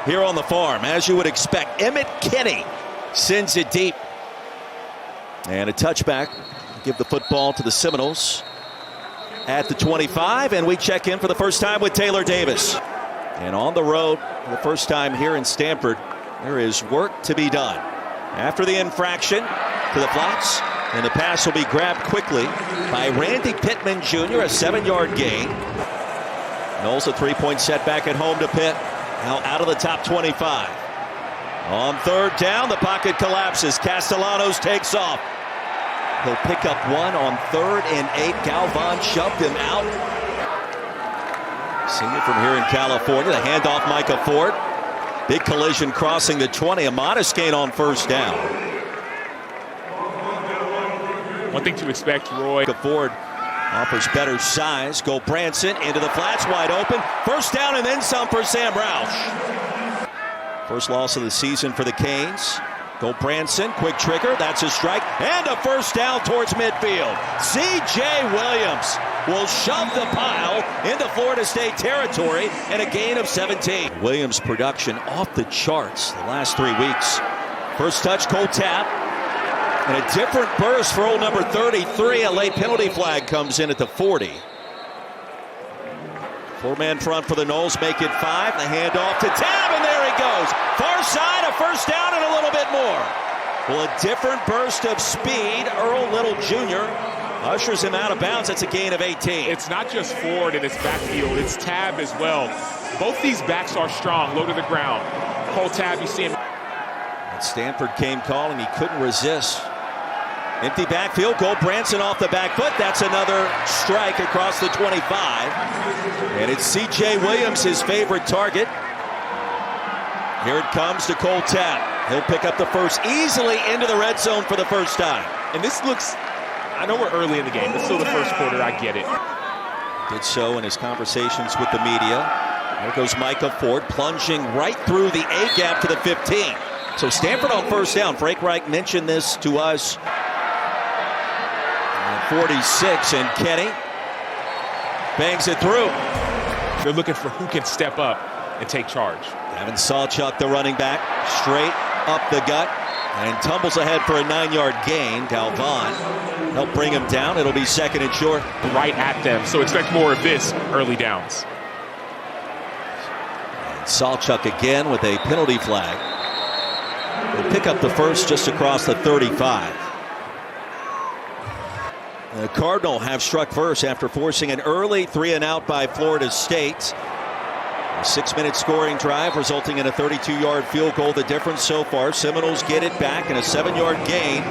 here on the farm, as you would expect. Emmett Kinney sends it deep. And a touchback. Give the football to the Seminoles at the 25, and we check in for the first time with Taylor Davis. And on the road for the first time here in Stanford, there is work to be done. After the infraction to the flats, and the pass will be grabbed quickly by Randy Pittman Jr., a 7-yard gain. Knowles a 3-point setback at home to Pitt. Now out of the top 25. On third down, the pocket collapses. Castellanos takes off. He'll pick up one on 3rd and 8. Galvan shoved him out. Senior from here in California. The handoff, Micah Ford. Big collision crossing the 20. A modest gain on first down. One thing to expect, Roy. Micah Ford offers better size. Go Branson into the flats, wide open. First down and then some for Sam Roush. First loss of the season for the Canes. Go Branson, quick trigger, that's a strike, and a first down towards midfield. C.J. Williams will shove the pile into Florida State territory and a gain of 17. Williams' production off the charts the last 3 weeks. First touch, Cole Tabb, and a different burst for old number 33. A late penalty flag comes in at the 40. 4-man front for the Noles, make it 5. The handoff to Tabb, and there he goes. Far side, a first down, and a little bit more. Well, a different burst of speed. Earl Little Jr. ushers him out of bounds. That's a gain of 18. It's not just Ford in his backfield, it's Tabb as well. Both these backs are strong, low to the ground. Cole Tabb, you see him. And Stanford came calling, he couldn't resist. Empty backfield, Cole Branson off the back foot. That's another strike across the 25. And it's C.J. Williams, his favorite target. Here it comes to Cole Tabb. He'll pick up the first easily into the red zone for the first time. And this looks, I know we're early in the game. It's still the first quarter, I get it. Did so in his conversations with the media. There goes Micah Ford, plunging right through the A-gap to the 15. So Stanford on first down. Frank Reich mentioned this to us. 46, and Kenny bangs it through. They're looking for who can step up and take charge. Gavin Sawchuck, the running back, straight up the gut and tumbles ahead for a 9-yard gain. Galvan helped bring him down. It'll be 2nd and short. Right at them, so expect more of this early downs. And Sawchuck again with a penalty flag. They'll pick up the first just across the 35. The Cardinal have struck first after forcing an early 3-and-out by Florida State. A 6-minute scoring drive resulting in a 32-yard field goal. The difference so far, Seminoles get it back in a 7-yard gain.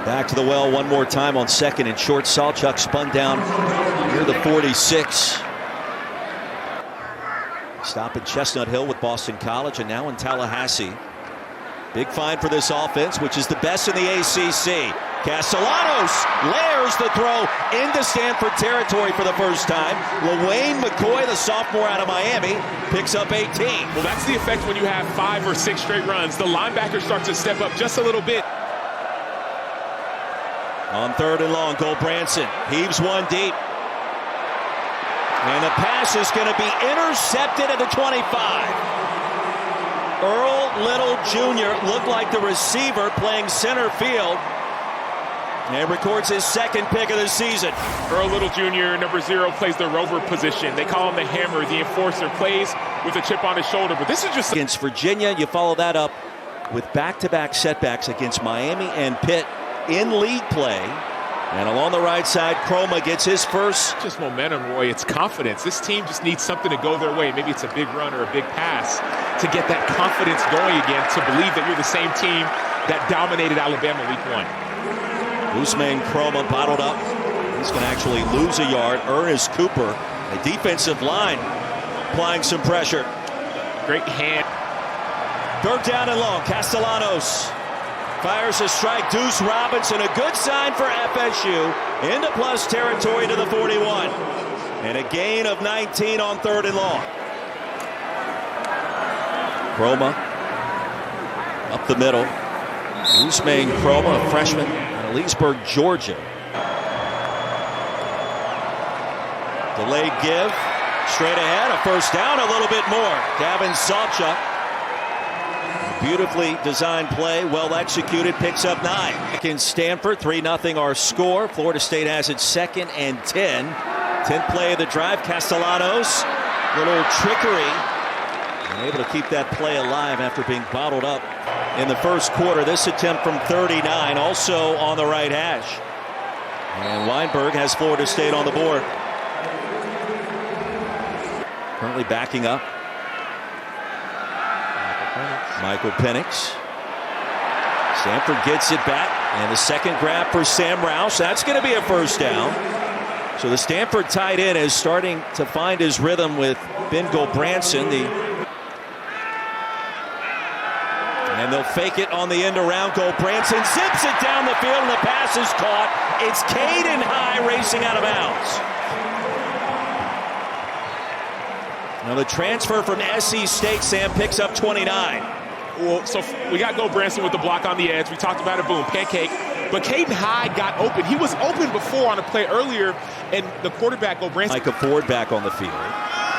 Back to the well one more time on 2nd and short. Sawchuck spun down near the 46. Stop at Chestnut Hill with Boston College and now in Tallahassee. Big find for this offense, which is the best in the ACC. Castellanos layers the throw into Stanford territory for the first time. LaWayne McCoy, the sophomore out of Miami, picks up 18. Well, that's the effect when you have 5 or 6 straight runs. The linebacker starts to step up just a little bit. On 3rd and long, Cole Branson heaves one deep. And the pass is going to be intercepted at the 25. Earl Little Jr. looked like the receiver playing center field and records his 2nd pick of the season. Earl Little Jr., number 0, plays the rover position. They call him the hammer. The enforcer plays with a chip on his shoulder. But this is just against Virginia. You follow that up with back-to-back setbacks against Miami and Pitt in league play. And along the right side, Chroma gets his first. Just momentum, Roy. It's confidence. This team just needs something to go their way. Maybe it's a big run or a big pass to get that confidence going again, to believe that you're the same team that dominated Alabama week 1. Usman Chroma bottled up. He's going to actually lose a yard. Ernest Cooper, a defensive line, applying some pressure. Great hand. 3rd down and long. Castellanos fires a strike. Deuce Robinson, a good sign for FSU, into plus territory to the 41. And a gain of 19 on 3rd and long. Chroma up the middle. Usman Chroma, a freshman out of Leesburg, Georgia. Delayed give. Straight ahead, a first down, a little bit more. Gavin Sawchuck. Beautifully designed play, well executed, picks up 9. Back in Stanford, 3-0 our score. Florida State has it 2nd and 10. 10th play of the drive, Castellanos. Little trickery. And able to keep that play alive after being bottled up in the first quarter. This attempt from 39, also on the right hash. And Weinberg has Florida State on the board. Currently backing up. Michael Penix. Stanford gets it back. And the second grab for Sam Rouse. That's going to be a first down. So the Stanford tight end is starting to find his rhythm with Ben Gulbranson. And they'll fake it on the end around. Gulbranson zips it down the field and the pass is caught. It's Caden High racing out of bounds. Now the transfer from SC State, Sam, picks up 29. Well, so we got Gulbranson with the block on the edge. We talked about it, boom, pancake. But Caden High got open. He was open before on a play earlier, and the quarterback, Gulbranson. Micah Ford back on the field.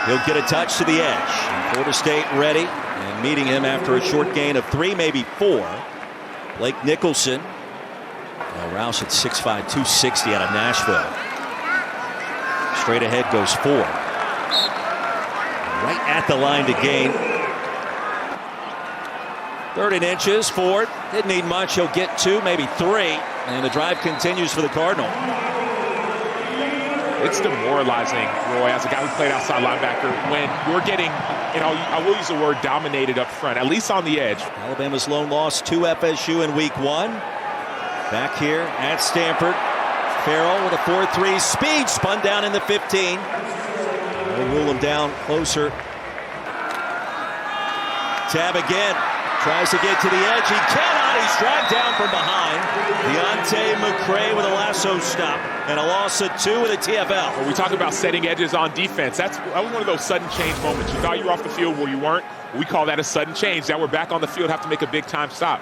He'll get a touch to the edge. And Florida State ready and meeting him after a short gain of 3, maybe 4. Blake Nicholson. Now Rouse at 6'5", 260 out of Nashville. Straight ahead goes Ford. Right at the line to gain. 3rd inches. Ford didn't need much. He'll get 2, maybe 3. And the drive continues for the Cardinal. It's demoralizing, Roy, as a guy who played outside linebacker, when you're getting, I will use the word dominated up front, at least on the edge. Alabama's lone loss to FSU in week 1. Back here at Stanford. Farrell with a 4.3 speed, spun down in the 15. We'll rule him down closer. Tabb again. Tries to get to the edge. He cannot. He's dragged down from behind. McCray with a lasso stop. And a loss of 2 with a TFL. When we talk about setting edges on defense, that was one of those sudden change moments. You thought you were off the field where you weren't. We call that a sudden change. Now we're back on the field, have to make a big-time stop.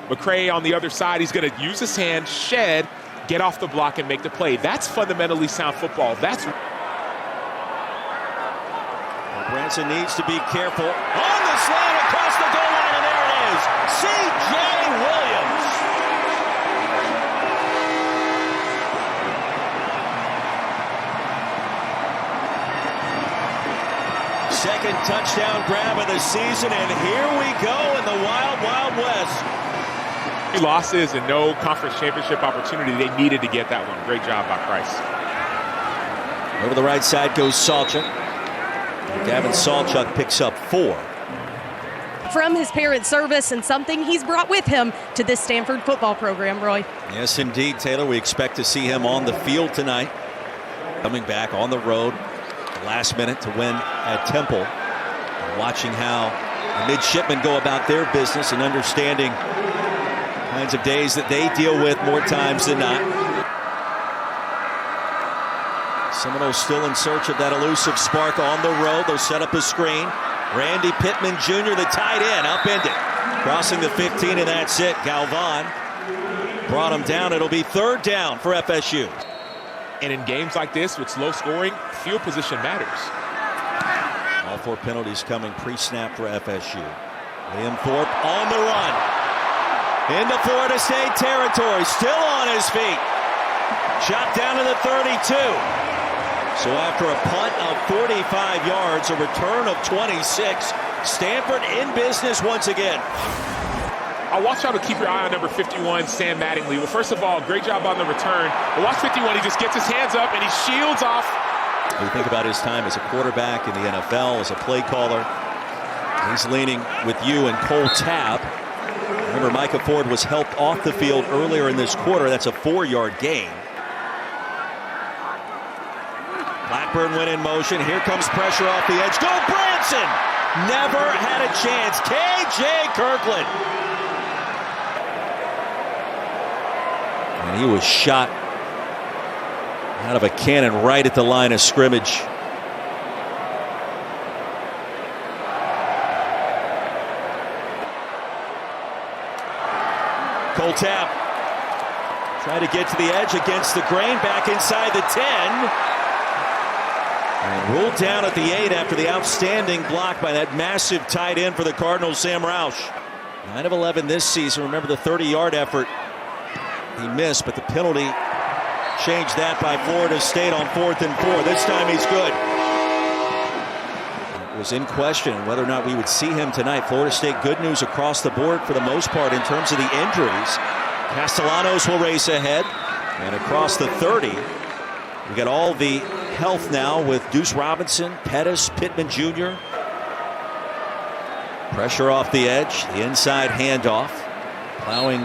McCray on the other side, he's going to use his hand, shed, get off the block, and make the play. That's fundamentally sound football. That's... Branson needs to be careful. On the slant across the goal line, and there it is. C.J. Williams. Second touchdown grab of the season, and here we go in the Wild Wild West. Losses and no conference championship opportunity. They needed to get that one. Great job by Price. Over the right side goes Sawchuck. Gavin Sawchuck picks up 4. From his parents' service and something he's brought with him to this Stanford football program, Roy. Yes, indeed, Taylor. We expect to see him on the field tonight. Coming back on the road, last minute to win at Temple. And watching how the midshipmen go about their business and understanding kinds of days that they deal with more times than not. Seminoles still in search of that elusive spark on the road. They'll set up a screen. Randy Pittman Jr., the tight end, upended. Crossing the 15, and that's it. Galvan brought him down. It'll be 3rd down for FSU. And in games like this with slow scoring, field position matters. All 4 penalties coming pre-snap for FSU. Liam Thorpe on the run. Into Florida State territory. Still on his feet. Shot down to the 32. So after a punt of 45 yards, a return of 26, Stanford in business once again. I want y'all to keep your eye on number 51, Sam Mattingly. Well, first of all, great job on the return. But watch 51, he just gets his hands up and he shields off. When you think about his time as a quarterback in the NFL, as a play caller, he's leaning with you and Cole Tabb. Remember, Micah Ford was helped off the field earlier in this quarter. That's a 4-yard gain. Blackburn went in motion. Here comes pressure off the edge. Gulbranson never had a chance. K.J. Kirkland. And he was shot out of a cannon right at the line of scrimmage. Cole Tabb tried to get to the edge against the grain, back inside the 10. And ruled down at the 8 after the outstanding block by that massive tight end for the Cardinals, Sam Roush. 9 of 11 this season. Remember the 30-yard effort he missed, but the penalty changed that by Florida State on 4th and 4. This time he's good. It was in question whether or not we would see him tonight. Florida State, good news across the board for the most part in terms of the injuries. Castellanos will race ahead, and across the 30, we got all the health now with Deuce Robinson, Pettis, Pittman Jr. Pressure off the edge, the inside handoff. Plowing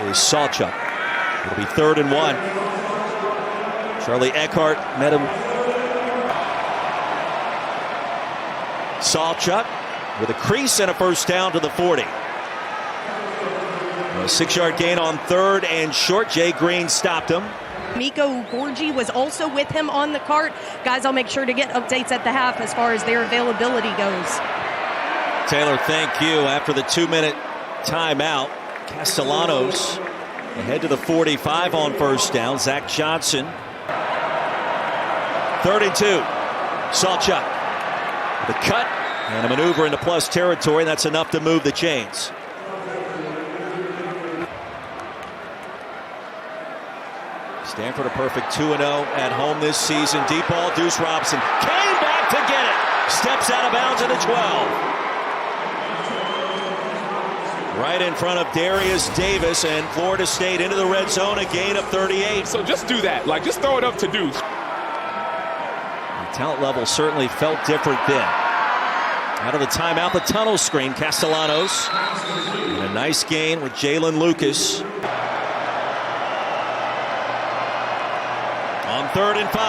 is Sawchuck. It'll be 3rd and 1. Charlie Eckhart met him. Sawchuck with a crease and a first down to the 40. A 6-yard gain on 3rd and short. Jay Green stopped him. Miko Gorgie was also with him on the cart. Guys, I'll make sure to get updates at the half as far as their availability goes. Taylor, thank you. After the 2-minute timeout, Castellanos ahead to the 45 on first down. Zach Johnson. 3rd and 2. Sawchuck. The cut and a maneuver into plus territory. That's enough to move the chains. Stanford a perfect 2-0 at home this season. Deep ball, Deuce Robinson came back to get it. Steps out of bounds at the 12. Right in front of Darius Davis, and Florida State into the red zone, a gain of 38. So just do that. Like, just throw it up to Deuce. The talent level certainly felt different then. Out of the timeout, the tunnel screen, Castellanos. And a nice gain with Jalen Lucas. On 3rd and 5,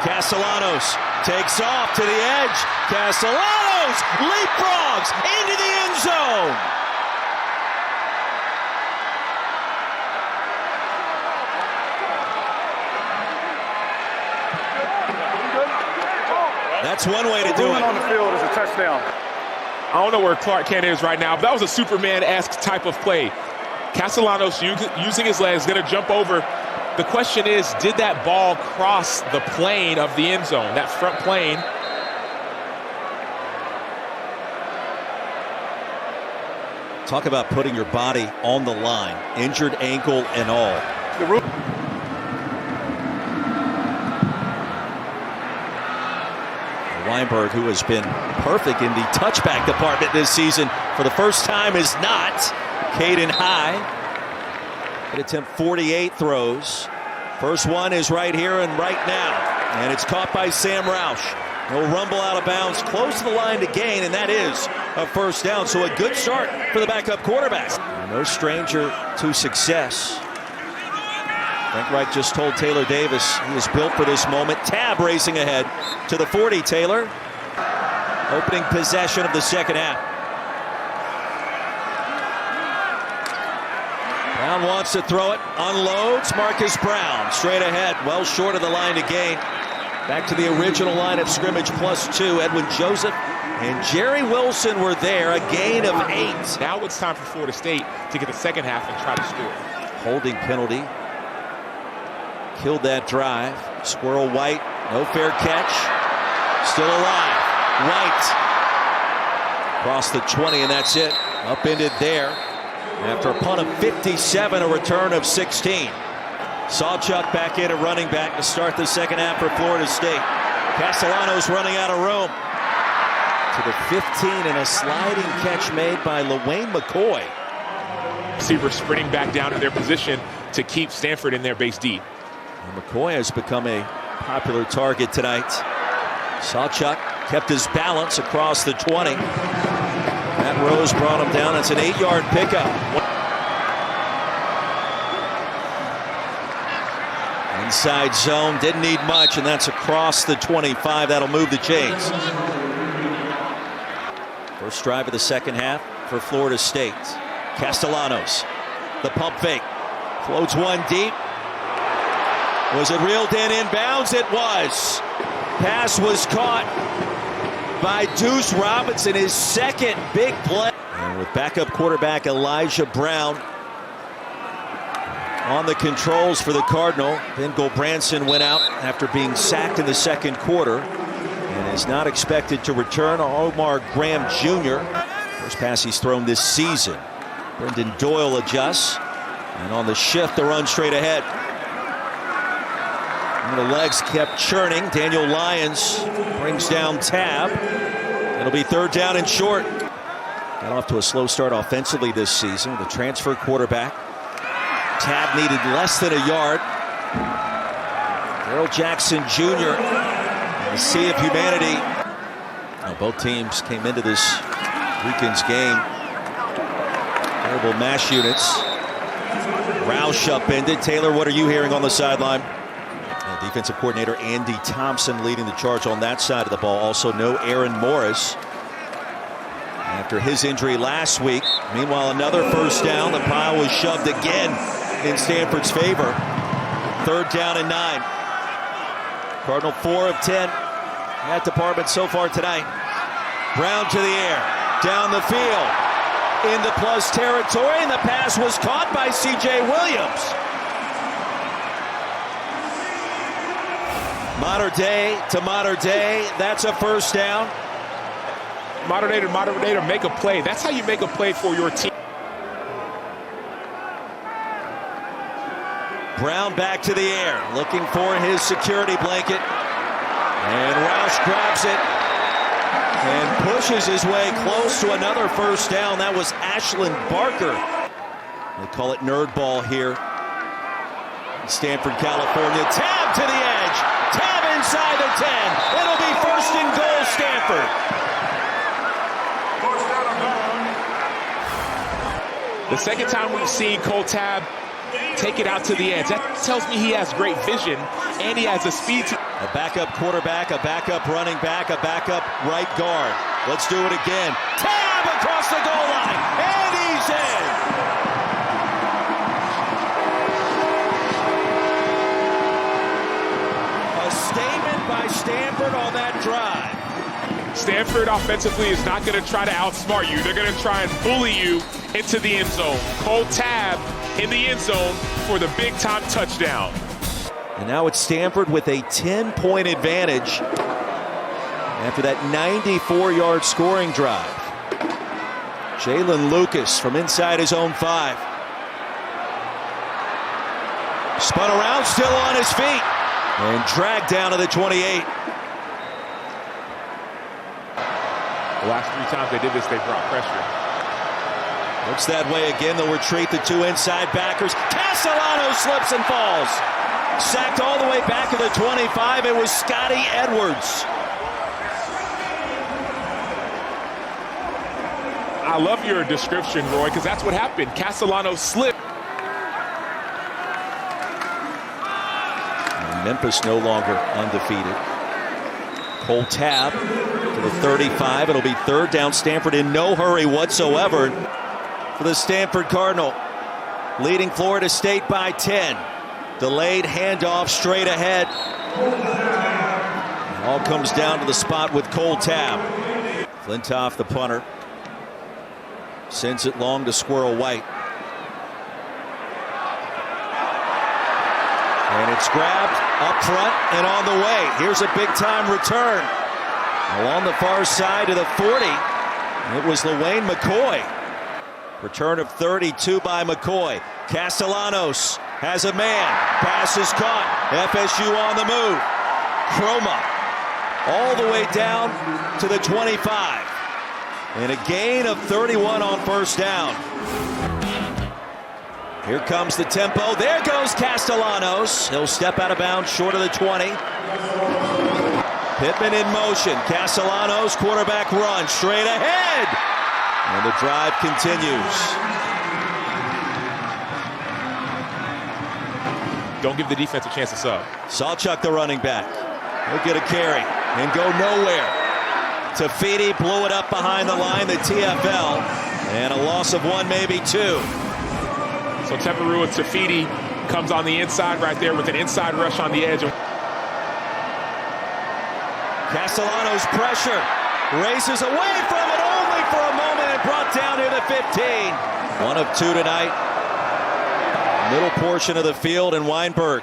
Castellanos takes off to the edge. Castellanos leapfrogs into the end zone. That's one way to do it. On the field is a touchdown. I don't know where Clark Kent is right now, but that was a Superman-esque type of play. Castellanos using his legs, going to jump over. The question is, did that ball cross the plane of the end zone, that front plane? Talk about putting your body on the line, injured ankle and all. Weinberg, who has been perfect in the touchback department this season, for the first time is not. Caden High could attempt 48 throws. First one is right here and right now, and it's caught by Sam Roush. He'll rumble out of bounds close to the line to gain, and that is a first down. So a good start for the backup quarterback. No stranger to success. Frank Reich just told Taylor Davis he is built for this moment. Tabb racing ahead to the 40. Taylor, opening possession of the second half. Brown wants to throw it, unloads. Marcus Brown straight ahead, well short of the line to gain. Back to the original line of scrimmage, +2. Edwin Joseph and Jerry Wilson were there, a gain of 8. Now it's time for Florida State to get the second half and try to score. Holding penalty killed that drive. Squirrel White, no fair catch. Still alive. White across the 20, and that's it. Upended there. After a punt of 57, a return of 16. Sawchuck back in at running back to start the second half for Florida State. Castellanos running out of room. To the 15, and a sliding catch made by LaWayne McCoy. Receivers sprinting back down to their position to keep Stanford in their base deep. And McCoy has become a popular target tonight. Sawchuck kept his balance across the 20. Matt Rose brought him down. That's an 8-yard pickup. Inside zone, didn't need much, and that's across the 25. That'll move the chains. First drive of the second half for Florida State. Castellanos, the pump fake. Floats one deep. Was it reeled in inbounds? It was. Pass was caught by Deuce Robinson, his second big play. And with backup quarterback Elijah Brown on the controls for the Cardinal. Ben Gulbranson went out after being sacked in the second quarter. is not expected to return. Omar Graham Jr. First pass he's thrown this season. Brendan Doyle adjusts. And on the shift, the run straight ahead. And the legs kept churning. Daniel Lyons brings down Tabb. It'll be third down and short. Got off to a slow start offensively this season. The transfer quarterback. Tabb needed less than a yard. Darrell Jackson Jr. The sea of humanity. Now, both teams came into this weekend's game. Terrible mash units. Roush upended. Taylor, what are you hearing on the sideline? Defensive coordinator Andy Thompson leading the charge on that side of the ball. Also, no Aaron Morris after his injury last week. Meanwhile, another first down. The pile was shoved again in Stanford's favor. Third down and 9. Cardinal 4 of 10 in that department so far tonight. Brown to the air, down the field, into plus territory, and the pass was caught by C.J. Williams. Modern day to modern day, that's a first down. Modern day to make a play. That's how you make a play for your team. Brown back to the air, looking for his security blanket. And Roush grabs it and pushes his way close to another first down. That was Ashlyn Barker. They call it nerd ball here in Stanford, California. Tabb to the edge. Tabb inside the 10. It'll be first and goal, Stanford. The second time we've seen Cole Tabb take it out to the edge. That tells me he has great vision and he has a speed. A backup quarterback, a backup running back, a backup right guard. Let's do it again. Tabb across the goal line, and he's in. A statement by Stanford on that drive. Stanford offensively is not going to try to outsmart you. They're going to try and bully you into the end zone. Cole Tabb in the end zone for the big-time touchdown. And now it's Stanford with a 10-point advantage after that 94-yard scoring drive. Jalen Lucas from inside his own 5. Spun around, still on his feet, and dragged down to the 28. The last 3 times they did this, they brought pressure. Looks that way again. They'll retreat the 2 inside backers. Castellanos slips and falls. Sacked all the way back to the 25. It was Scotty Edwards. I love your description, Roy, because that's what happened. Castellanos slipped. And Memphis no longer undefeated. Cole Tabb to the 35. It'll be third down. Stanford in no hurry whatsoever for the Stanford Cardinal, leading Florida State by 10. Delayed handoff straight ahead. It all comes down to the spot with Cole Tabb. Flintoff, the punter, sends it long to Squirrel White. And it's grabbed up front and on the way. Here's a big-time return. Along the far side to the 40. It was LaWayne McCoy. Return of 32 by McCoy. Castellanos has a man. Pass is caught. FSU on the move. Chroma all the way down to the 25. And a gain of 31 on first down. Here comes the tempo. There goes Castellanos. He'll step out of bounds short of the 20. Pittman in motion. Castellanos, quarterback run straight ahead. And the drive continues. Don't give the defense a chance to sub. Sawchuck, the running back. He'll get a carry and go nowhere. Tafiti blew it up behind the line, the TFL. And a loss of 1, maybe 2. So Teperua Tafiti comes on the inside right there with an inside rush on the edge. Castellanos pressure. Races away from it only for a moment and brought down near the 15. 1 of 2 tonight. Middle portion of the field, and Weinberg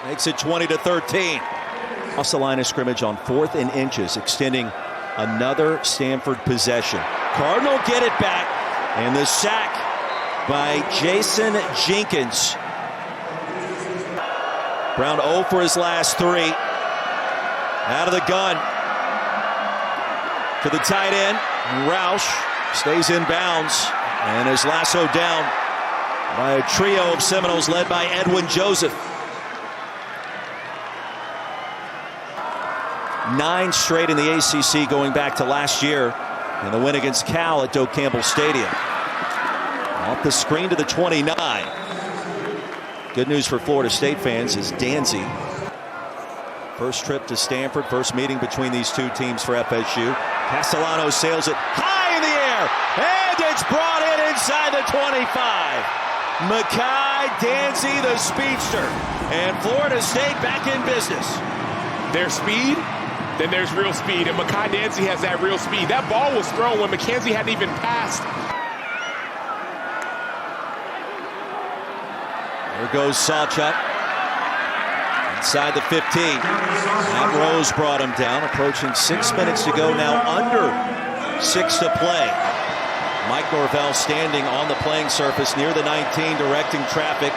makes it 20-13. Across the line of scrimmage on 4th and inches, extending another Stanford possession. Cardinal get it back, and the sack by Jason Jenkins. Brown 0 for his last 3. Out of the gun to the tight end. Roush stays in bounds and is lassoed down by a trio of Seminoles led by Edwin Joseph. 9 straight in the ACC going back to last year and the win against Cal at Doak Campbell Stadium. Off the screen to the 29. Good news for Florida State fans is Danzy. First trip to Stanford, first meeting between these two teams for FSU. Castellanos sails it high in the air, and it's brought in inside the 25. Micah Danzy, the speedster, and Florida State back in business. There's speed, then there's real speed, and Micah Danzy has that real speed. That ball was thrown when McKenzie hadn't even passed. There goes Sawchuck. Inside the 15. Matt Rose brought him down. Approaching 6 minutes to go now. Under 6 to play. Mike Norvell standing on the playing surface near the 19, directing traffic.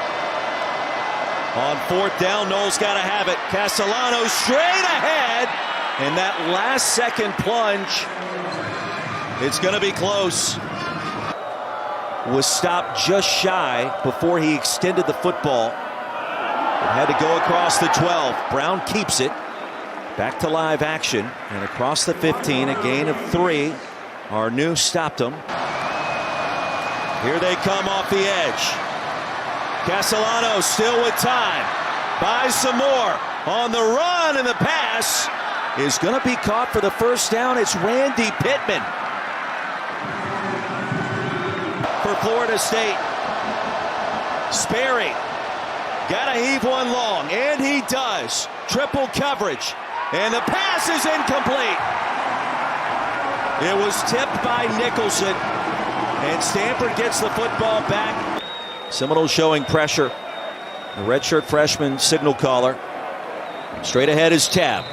On 4th down, Noel's got to have it. Castellanos straight ahead. And that last second plunge, it's going to be close. Was stopped just shy before he extended the football. It had to go across the 12. Brown keeps it. Back to live action. And across the 15, a gain of 3. Arnu stopped him. Here they come off the edge. Castellanos still with time. Buys some more. On the run, and the pass is going to be caught for the first down. It's Randy Pittman for Florida State. Sperry got to heave one long, and he does. Triple coverage, and the pass is incomplete. It was tipped by Nicholson, and Stanford gets the football back. Seminoles showing pressure. The redshirt freshman signal caller. Straight ahead is Tabb.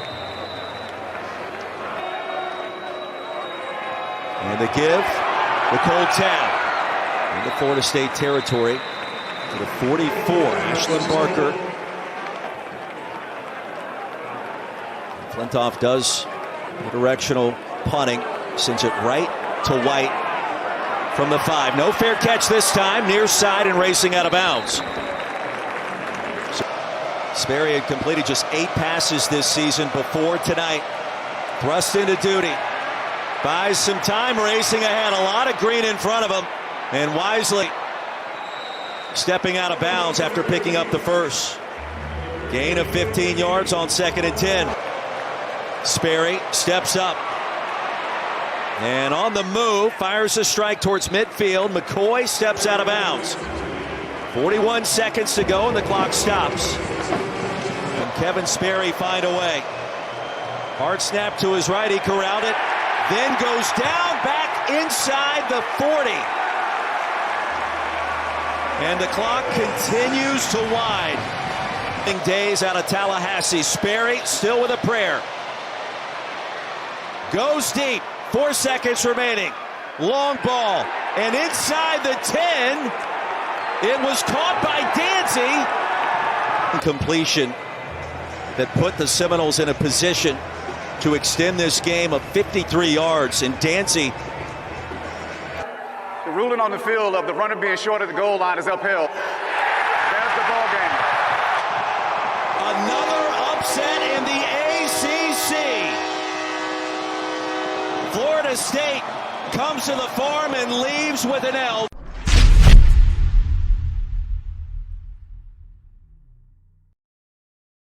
And the give to Cole Tabb into Florida State territory to the 44. Ashlyn Barker. Flintoff does the directional punting. Sends it right to White from the 5. No fair catch this time. Near side and racing out of bounds. Sperry had completed just 8 passes this season before tonight. Thrust into duty. Buys some time, racing ahead. A lot of green in front of him. And wisely stepping out of bounds after picking up the first. Gain of 15 yards on 2nd and 10. Sperry steps up. And on the move, fires a strike towards midfield. McCoy steps out of bounds. 41 seconds to go, and the clock stops. And Kevin Sperry find a way. Hard snap to his right, he corralled it. Then goes down, back inside the 40. And the clock continues to wind. Days out of Tallahassee. Sperry still with a prayer. Goes deep. 4 seconds remaining. Long ball. And inside the 10, it was caught by Danzy. Completion that put the Seminoles in a position to extend this game of 53 yards. And Danzy. The ruling on the field of the runner being short of the goal line is upheld. There's the ball game. Another upset in the ACC. Florida State comes to the farm and leaves with an L.